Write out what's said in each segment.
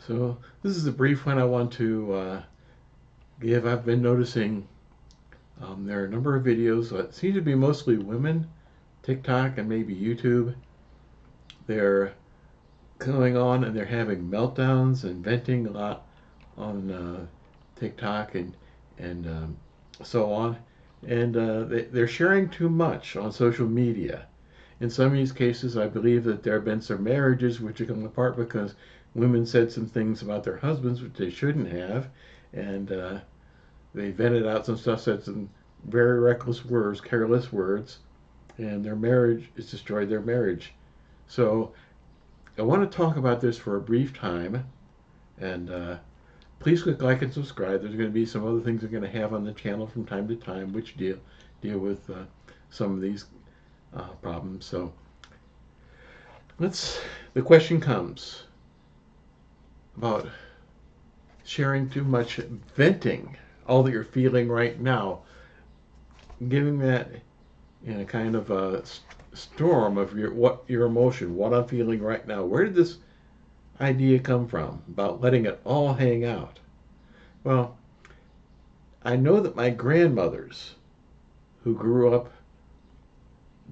So this is a brief one I want to give. I've been noticing there are a number of videos that seem to be mostly women, TikTok and maybe YouTube. They're going on and they're having meltdowns and venting a lot on TikTok and so on. And they're sharing too much on social media. In some of these cases, I believe that there have been some marriages which have come apart because women said some things about their husbands which they shouldn't have, and they vented out some stuff, said some very reckless words, careless words, and their marriage is destroyed their marriage. So I want to talk about this for a brief time, and please click like and subscribe. There's going to be some other things we're going to have on the channel from time to time which deal with some of these problems. So the question comes about sharing too much, venting all that you're feeling right now, giving that in a kind of a storm of your emotion, what I'm feeling right now. Where did this idea come from about letting it all hang out? Well, I know that my grandmothers, who grew up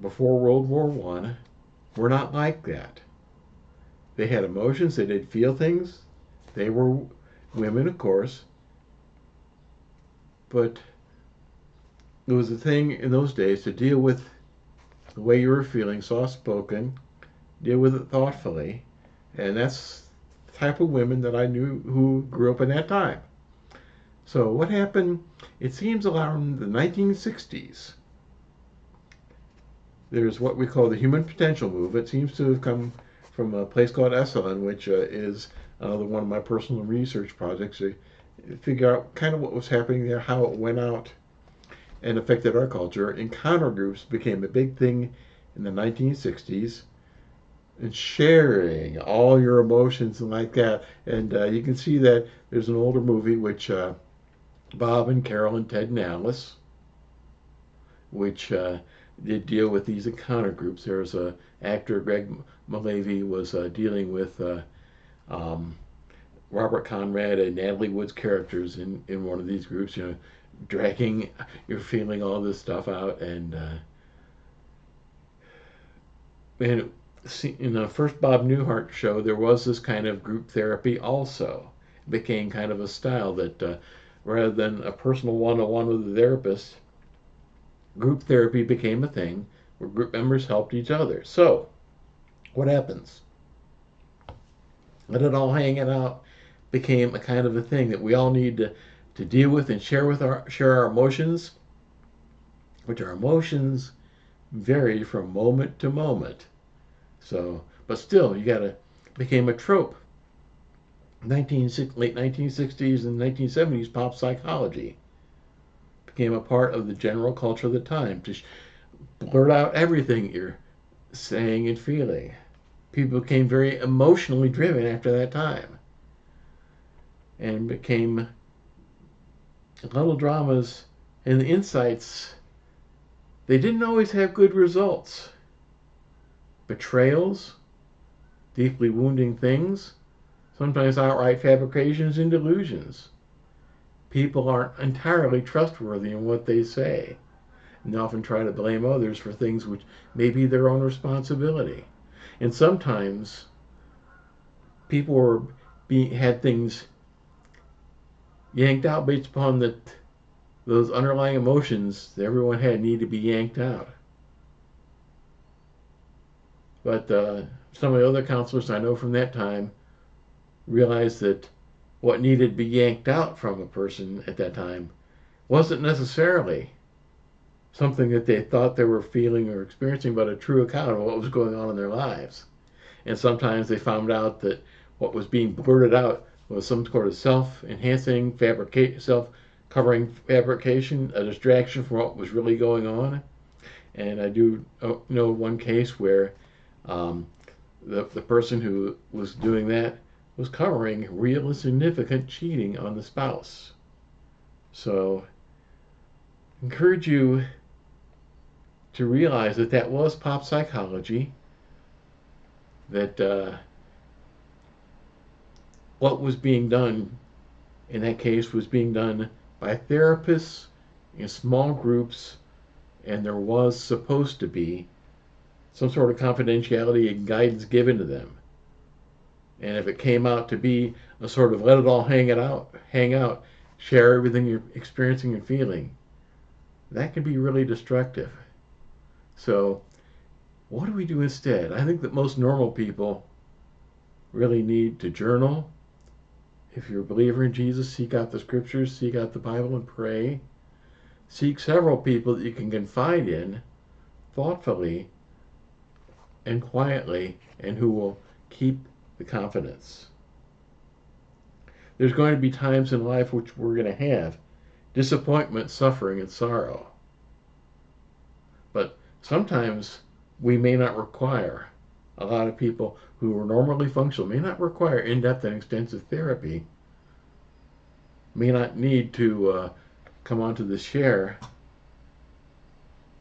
before World War I, were not like that. They had emotions, they did feel things. They were women, of course, but it was a thing in those days to deal with the way you were feeling, soft spoken, deal with it thoughtfully, and that's the type of women that I knew who grew up in that time. So what happened? It seems around the 1960s. There's what we call the human potential movement. It seems to have come from a place called Esalen, which is one of my personal research projects to figure out kind of what was happening there, how it went out and affected our culture. Encounter groups became a big thing in the 1960s, and sharing all your emotions and like that. And you can see that there's an older movie which Bob and Carol and Ted and Alice, which did deal with these encounter groups. There's a actor, Greg Mullavey, was dealing with Robert Conrad and Natalie Wood's characters in one of these groups, dragging, you're feeling all this stuff out. And in the first Bob Newhart show, there was this kind of group therapy also. It became kind of a style that rather than a personal one-on-one with the therapist, group therapy became a thing where group members helped each other. So, what happens? Let it all hang out became a kind of a thing that we all need to deal with and share our emotions, which our emotions vary from moment to moment. So, but still, became a trope. Late 1960s and 1970s pop psychology became a part of the general culture of the time to blurt out everything you're saying and feeling. People became very emotionally driven after that time and became little dramas, and the insights, they didn't always have good results. Betrayals, deeply wounding things, sometimes outright fabrications and delusions. People aren't entirely trustworthy in what they say, and they often try to blame others for things which may be their own responsibility. And sometimes people had things yanked out based upon those underlying emotions that everyone had need to be yanked out. But some of the other counselors I know from that time realized that what needed to be yanked out from a person at that time wasn't necessarily something that they thought they were feeling or experiencing, but a true account of what was going on in their lives. And sometimes they found out that what was being blurted out was some sort of self-enhancing, self-covering fabrication, a distraction from what was really going on. And I do know one case where the person who was doing that was covering real and significant cheating on the spouse. So I encourage you to realize that that was pop psychology, that what was being done in that case was being done by therapists in small groups, and there was supposed to be some sort of confidentiality and guidance given to them. And if it came out to be a sort of let it all hang out, share everything you're experiencing and feeling, that can be really destructive. So, what do we do instead? I think that most normal people really need to journal. If you're a believer in Jesus, seek out the scriptures, seek out the Bible, and pray. Seek several people that you can confide in thoughtfully and quietly, and who will keep the confidence. There's going to be times in life which we're going to have disappointment, suffering, and sorrow. But sometimes we may not require, a lot of people who are normally functional may not require in-depth and extensive therapy, may not need to come onto the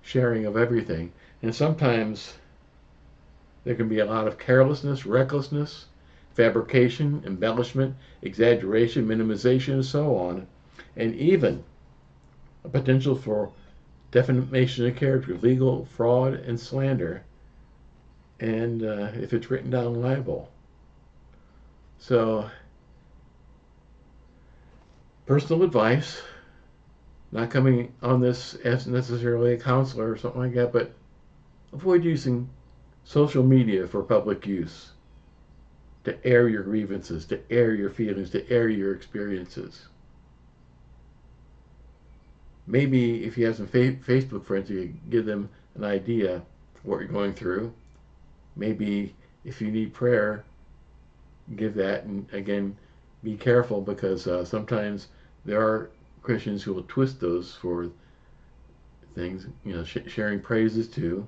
sharing of everything. And sometimes there can be a lot of carelessness, recklessness, fabrication, embellishment, exaggeration, minimization, and so on, and even a potential for defamation of character, legal fraud, and slander, and if it's written down, libel. So, personal advice, not coming on this as necessarily a counselor or something like that, but avoid using social media for public use, to air your grievances, to air your feelings, to air your experiences. Maybe if you have some Facebook friends, you can give them an idea of what you're going through. Maybe if you need prayer, give that. And again, be careful, because sometimes there are Christians who will twist those for things, sharing praises too.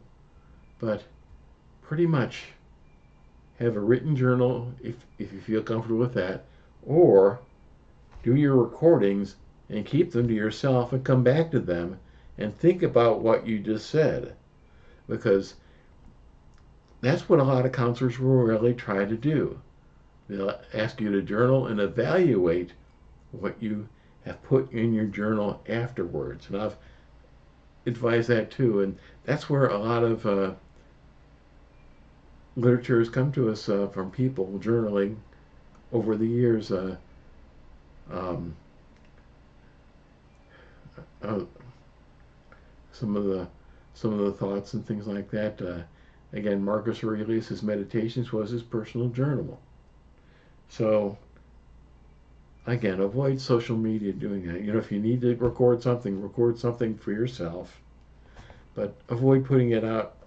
But pretty much have a written journal if you feel comfortable with that, or do your recordings and keep them to yourself and come back to them and think about what you just said, because that's what a lot of counselors will really try to do. They'll ask you to journal and evaluate what you have put in your journal afterwards. And I've advised that too, and that's where a lot of literature has come to us from people journaling over the years. Um, uh, some of the thoughts and things like that. Again, Marcus Aurelius, his Meditations was his personal journal. So again, avoid social media doing that. If you need to record something for yourself, but avoid putting it out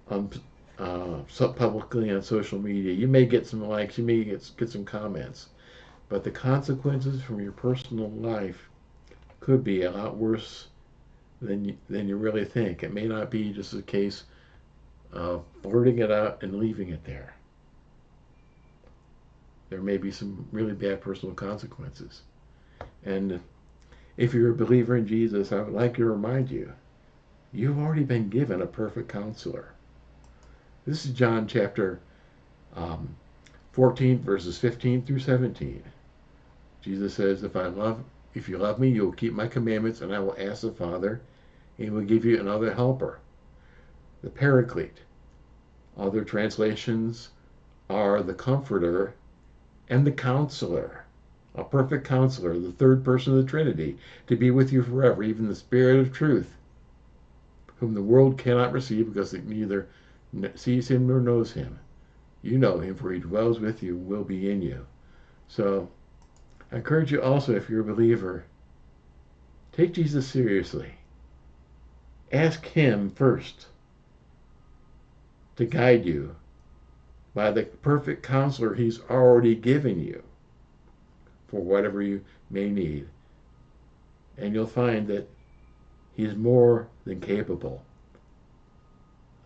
on publicly on social media. You may get some likes, you may get some comments, but the consequences from your personal life could be a lot worse than you really think. It may not be just a case of blurting it out and leaving it there. There may be some really bad personal consequences. And if you're a believer in Jesus, I would like to remind you, you've already been given a perfect counselor. This is John chapter 14, verses 15 through 17. Jesus says, if you love me, you will keep my commandments, and I will ask the Father, and he will give you another helper, the Paraclete. Other translations are the Comforter and the Counselor, a perfect counselor, the third person of the Trinity, to be with you forever, even the Spirit of truth, whom the world cannot receive because it neither sees him nor knows him. You know him, for he dwells with you, will be in you. So I encourage you also, if you're a believer, take Jesus seriously. Ask him first to guide you by the perfect counselor he's already given you for whatever you may need. And you'll find that he's more than capable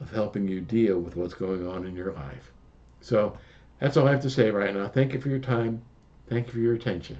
of helping you deal with what's going on in your life. So that's all I have to say right now. Thank you for your time. Thank you for your attention.